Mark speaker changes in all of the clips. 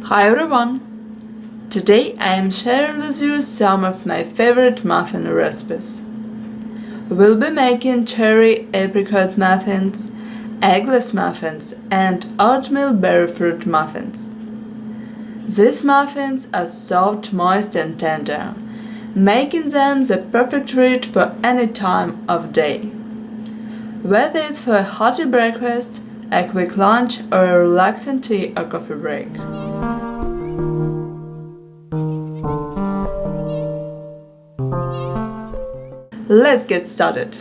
Speaker 1: Hi everyone! Today I am sharing with you some of my favorite muffin recipes. We'll be making cherry apricot muffins, eggless muffins, and oatmeal berry fruit muffins. These muffins are soft, moist, and tender, making them the perfect treat for any time of day. Whether it's for a hearty breakfast, a quick lunch, or a relaxing tea or coffee break. Let's get started.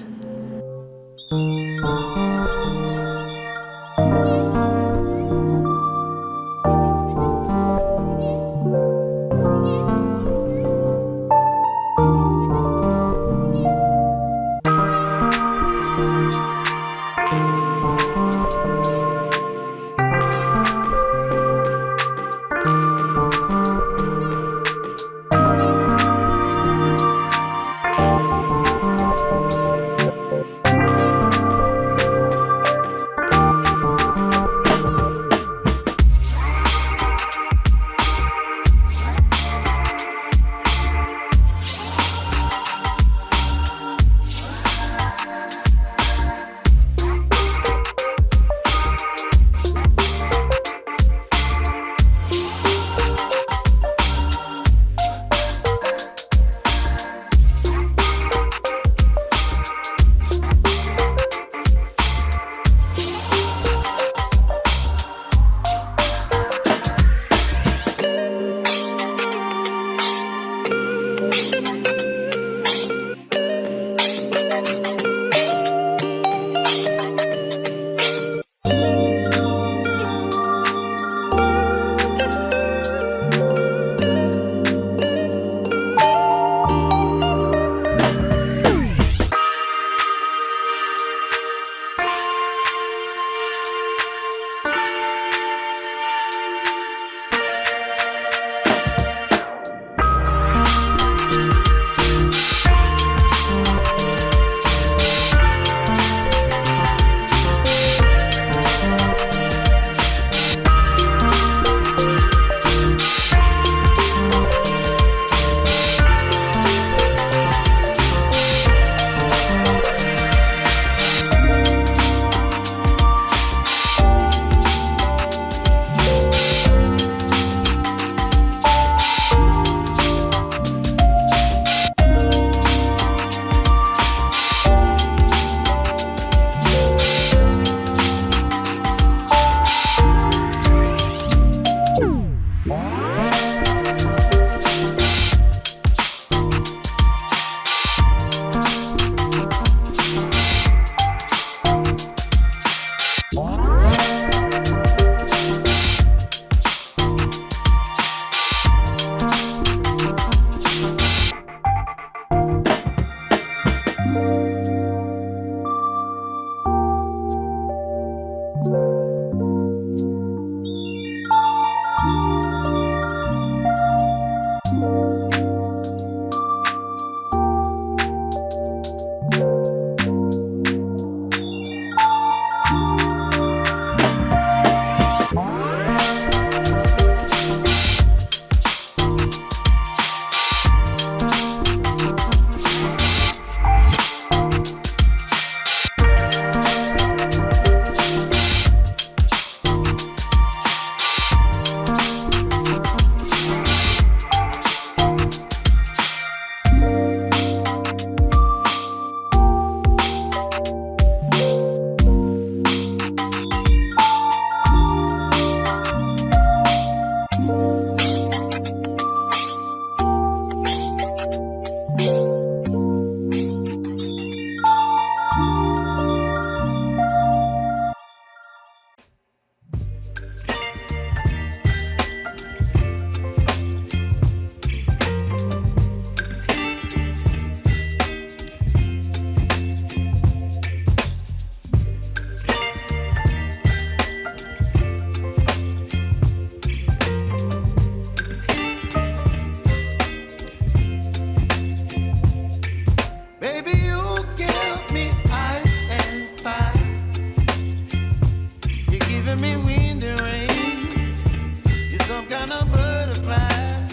Speaker 2: some kind of butterfly.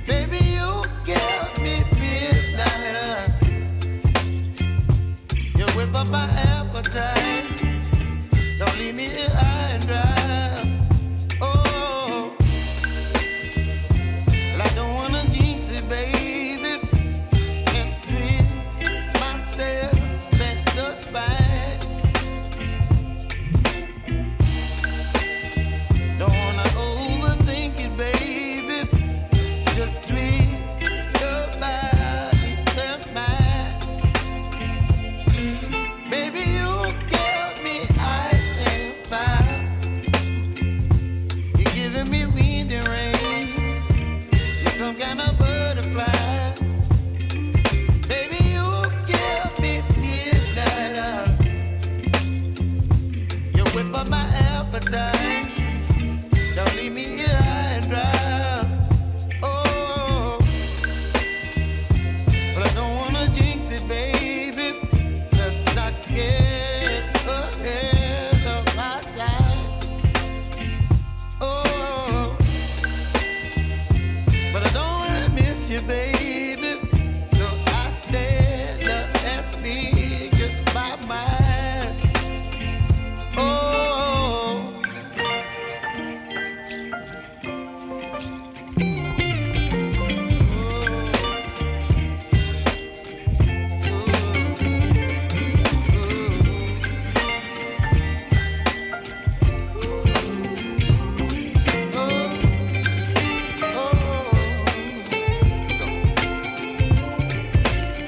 Speaker 2: Baby, you give me midnight. You whip up my appetite. Don't leave me here high and dry. Oh, well, I don't wanna jinx it, baby, and twist myself at the spine. Don't wanna overthink it, baby. It's just twist your body and mine. Baby, you give me ice and fire. You're giving me wind and rain. You're some kind of butterfly. Baby, you give me midnight. You whip up my appetite. Don't leave me here high and dry. Oh, but I don't wanna jinx it, baby. Let's not get ahead of my time. Oh, but I don't wanna miss you, baby. So I stand up and speak my mind. Oh.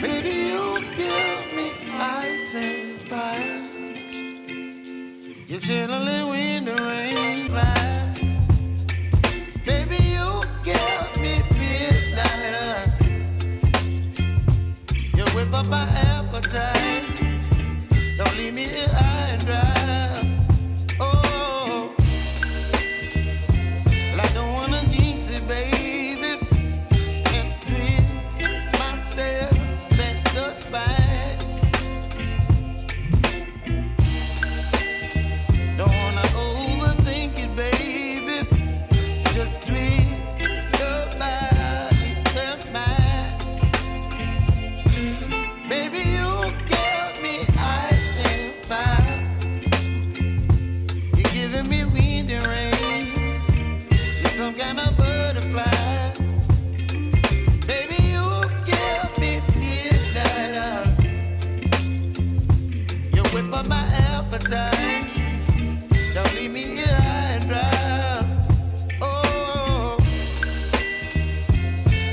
Speaker 2: Baby, you give me ice and fire. You chilling wind and rain fly. Baby, you give me midnight. You whip up my appetite. Don't leave me here high and dry. Oh, well, I don't wanna jinx it, baby, and twist myself at the spine. Don't wanna overthink it, baby. It's just twist your body and mine. Baby, you give me ice and fire. You're giving me wind and rain. You're some kind of butterfly. Baby, you give me midnight. You whip up my appetite. Don't leave me here high and dry. Oh,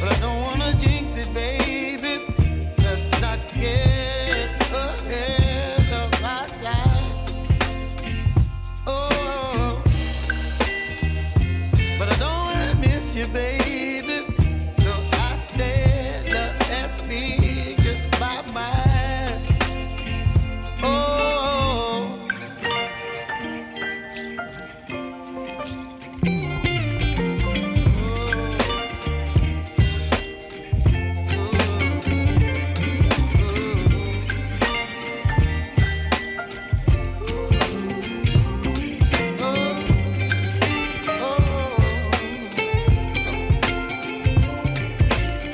Speaker 2: but I don't wanna jinx it, baby. Let's not get ahead of my time. Oh, but I don't wanna miss you, baby. So I stand up and speak my mind. Oh.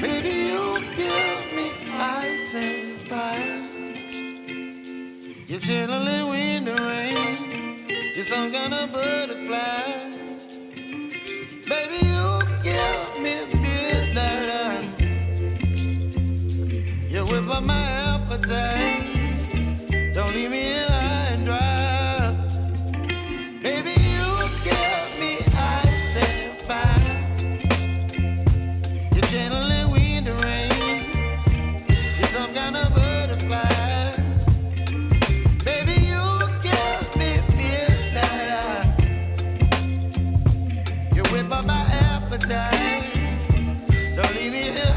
Speaker 2: Baby, you give me ice and fire. You're chilling wind and rain. You're some kind of butterfly. Baby, you give me midnight. You whip up my appetite. Don't leave me here high and dry. Baby, you give me ice and fire. You're channeling wind and rain. You're some kind of butterfly. Baby, you give me midnight. You whip up my appetite. Don't leave me here